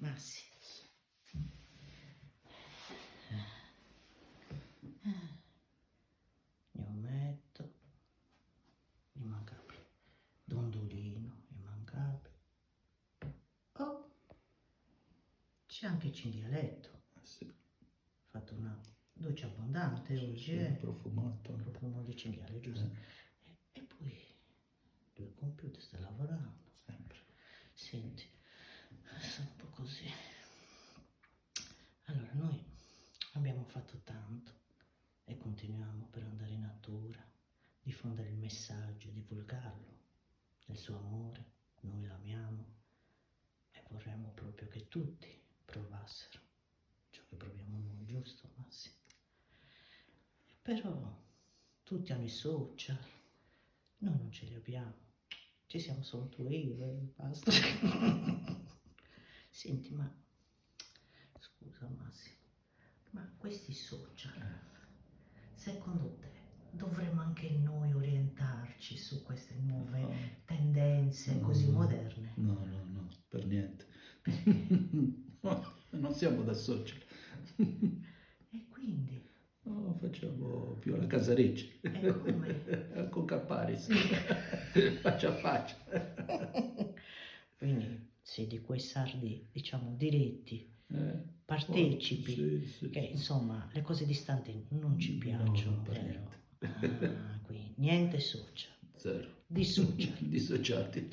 Ma sì. Io metto, immancabile. Dondolino, immancabile. Oh, c'è anche il cinghialetto. Sì. Ho fatto una doccia abbondante oggi, Profumato. profumo di cinghiale, giusto? E poi il computer sta lavorando. Sempre. Senti, sono un po' così. Allora, noi abbiamo fatto tanto e continuiamo per andare in natura, diffondere il messaggio, divulgarlo, del suo amore, noi l'amiamo e vorremmo proprio che tutti provassero ciò che proviamo noi, giusto Massimo? Però tutti hanno i social, noi non ce li abbiamo, ci siamo solo tu e io e basta. Senti, ma scusa Massimo, ma questi social, secondo te dovremmo anche noi orientarci su queste nuove tendenze così moderne? No, per niente. Perché? Non siamo da social. E quindi? No, facciamo più alla Casaricci. E come? Con Capparis. Faccia a faccia. Quindi sei di quei sardi, diciamo, diretti, Eh, partecipi, sì. che insomma le cose distanti non ci No, piacciono, non per vero? niente. Ah, quindi niente social, Zero. di social. Dissociati.